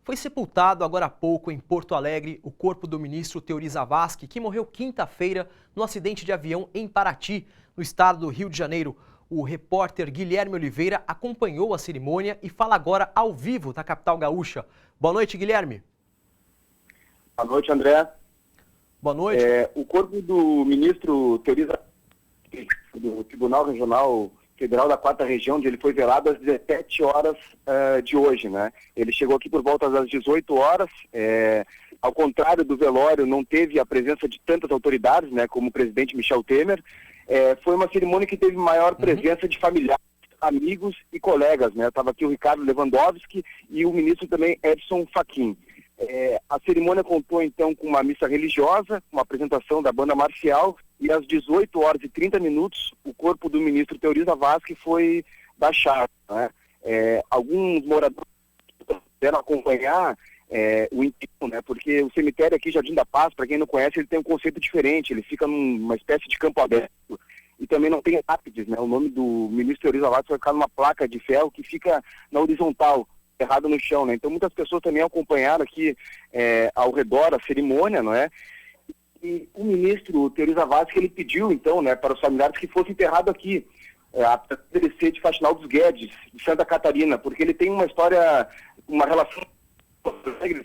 Foi sepultado agora há pouco em Porto Alegre o corpo do ministro Teori Zavascki, que morreu quinta-feira no acidente de avião em Paraty, no estado do Rio de Janeiro. O repórter Guilherme Oliveira acompanhou a cerimônia e fala agora ao vivo da capital gaúcha. Boa noite, Guilherme. Boa noite, André. Boa noite. O corpo do ministro Teori Zavascki, do Tribunal Regional Federal da 4ª Região, onde ele foi velado às 17 horas de hoje, né? Ele chegou aqui por volta das 18 horas. Ao contrário do velório, não teve a presença de tantas autoridades, né, como o presidente Michel Temer. Foi uma cerimônia que teve maior presença de familiares, amigos e colegas, né? Estava aqui o Ricardo Lewandowski e o ministro também Edson Fachin. A cerimônia contou então com uma missa religiosa, uma apresentação da banda marcial, e às 18 horas e 30 minutos o corpo do ministro Teori Zavascki foi baixado, né? Alguns moradores puderam acompanhar o enterro, né? Porque o cemitério aqui, Jardim da Paz, para quem não conhece, ele tem um conceito diferente, ele fica numa espécie de campo aberto e também não tem lápides, né? O nome do ministro Teori Zavascki vai ficar numa placa de ferro que fica na horizontal, errado no chão, né? Então muitas pessoas também acompanharam aqui ao redor a cerimônia, não é? E o ministro Teori Zavascki, ele pediu então, né, para os familiares que fosse enterrado aqui, dele ser de Faxinal dos Guedes, de Santa Catarina, porque ele tem uma história, uma relação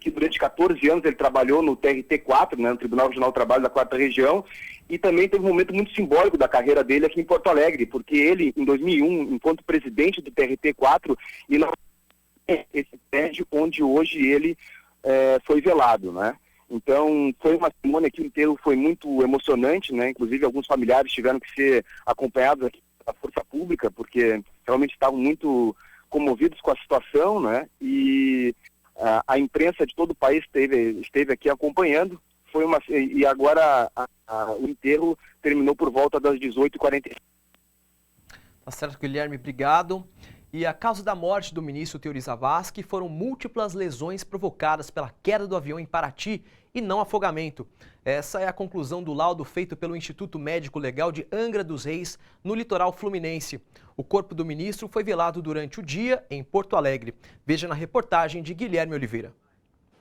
que durante 14 anos ele trabalhou no TRT4, né, no Tribunal Regional do Trabalho da 4ª Região, e também teve um momento muito simbólico da carreira dele aqui em Porto Alegre, porque ele, em 2001, enquanto presidente do TRT4, esse prédio onde hoje ele foi velado, né? Então, foi uma cerimônia que o enterro foi muito emocionante, né? Inclusive, alguns familiares tiveram que ser acompanhados aqui pela força pública, porque realmente estavam muito comovidos com a situação, né? E a imprensa de todo o país esteve aqui acompanhando. E agora o enterro terminou por volta das 18h45. Tá certo, Guilherme, obrigado. E a causa da morte do ministro Teori Zavascki foram múltiplas lesões provocadas pela queda do avião em Paraty e não afogamento. Essa é a conclusão do laudo feito pelo Instituto Médico Legal de Angra dos Reis, no litoral fluminense. O corpo do ministro foi velado durante o dia em Porto Alegre. Veja na reportagem de Guilherme Oliveira.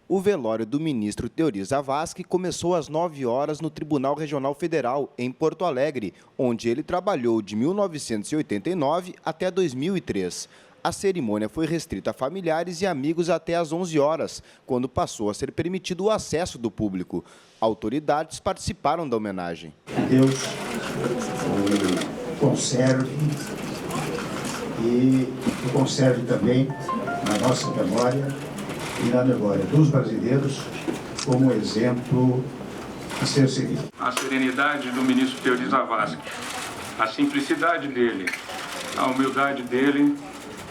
O velório do ministro Teori Zavascki começou às 9 horas no Tribunal Regional Federal, em Porto Alegre, onde ele trabalhou de 1989 até 2003. A cerimônia foi restrita a familiares e amigos até às 11 horas, quando passou a ser permitido o acesso do público. Autoridades participaram da homenagem. Deus o conserve e o conserve também na nossa memória e na memória dos brasileiros como exemplo a ser seguido. A serenidade do ministro Teori Zavascki, a simplicidade dele, a humildade dele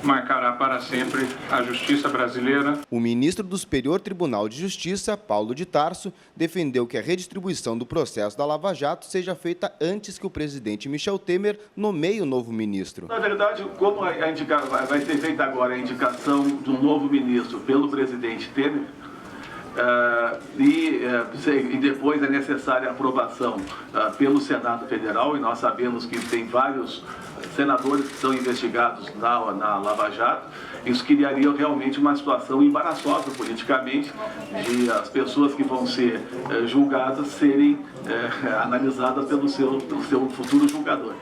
marcará para sempre a justiça brasileira. O ministro do Superior Tribunal de Justiça, Paulo de Tarso, defendeu que a redistribuição do processo da Lava Jato seja feita antes que o presidente Michel Temer nomeie o novo ministro. Na verdade, como vai ser feita agora a indicação de um novo ministro pelo presidente Temer, e depois é necessária a aprovação pelo Senado Federal, e nós sabemos que tem vários senadores que são investigados na Lava Jato. Isso criaria realmente uma situação embaraçosa politicamente, de as pessoas que vão ser julgadas serem analisadas pelo seu futuro julgador.